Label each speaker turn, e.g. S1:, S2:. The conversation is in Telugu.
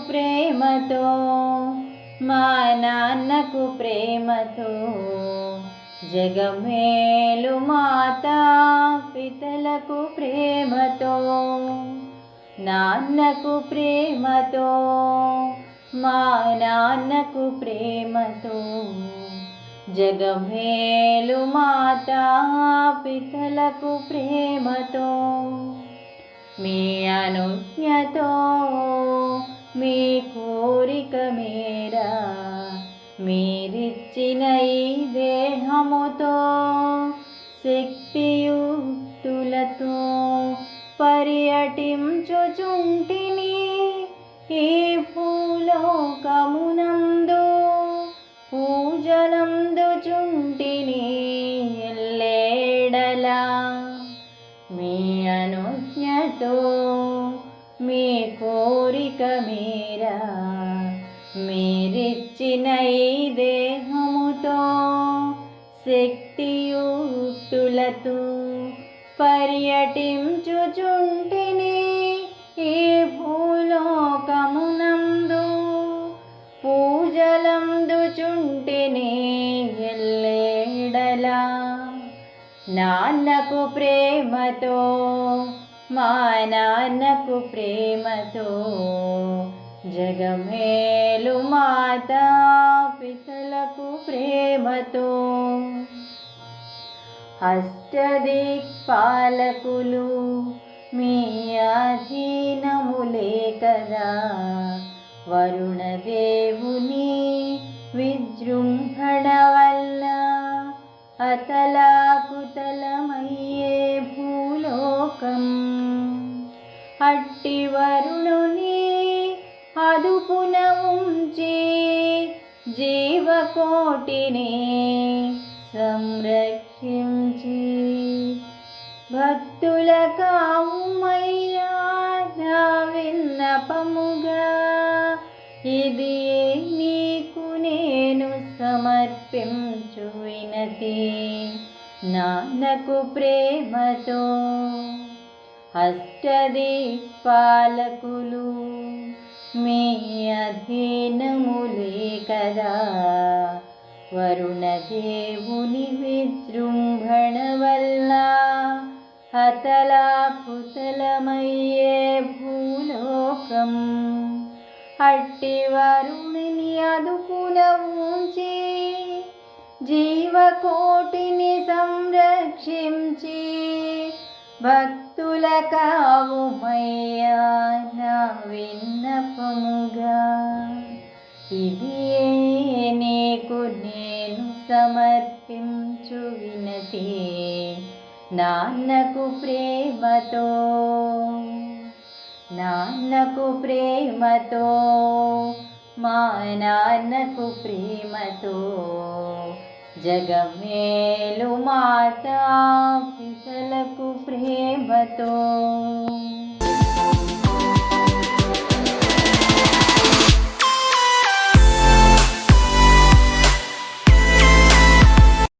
S1: ప్రేమతో మా నాన్నకు ప్రేమతో జగమేలు మాతా పితలకు ప్రేమతో నాన్నకు ప్రేమతో మా నాన్నకు ప్రేమతో జగమేలు మాతా పితలకు ప్రేమతో మీ అనుజ్ఞతో మీ కోరిక మేరా మీరిచ్చిన ఈ దేహముతో శక్తియుక్తులతో పర్యటించుచుంటిని ఈ భూలోకమునందు పూజలందుచుంటిని ఎల్లేడలా మీ అనుజ్ఞతో మీ కోరిక మీరా మీరిచ్చిన ఈ దేహముతో శక్తియుక్తులతో పర్యటించుచుంటిని ఈ భూలోకమునందు పూజలందుచుంటిని ఎల్లేడలా నాన్నకు ప్రేమతో మా నాన్నకు ప్రేమతో జగమేలు మాతా పితలకు ప్రేమతో అష్టదిక్పాలకులు మీ అధీనములే కదా వరుణదేవుని విజృంభణ వల్ల అతలాకుతలమయ్యే భూలోకం అట్టి వరుణుని అదుపున ఉంచి జీవకోటిని సంరక్షించి భక్తుల కావుమయ్యా నా విన్నపముగా ఇది నీకు నేను సమర్పించు వినతి నాన్నకు ప్రేమతో అష్టదిక్పాలకులు మీ అధీనములే కదా వరుణదేవుని విజృంభణ వల్ల అతలాకుతలమయ్యే భూలోకం అట్టి వరుణుని అదుపున ఉంచి జీవకోటిని సంరక్షించి భక్తుల కావుమయ్యా నా విన్నపముగా ఇది నీకు నేను సమర్పించు వినతి నాన్నకు ప్రేమతో నాన్నకు ప్రేమతో మా నాన్నకు ప్రేమతో జగమేలు మాతా పితలకు ప్రేమతో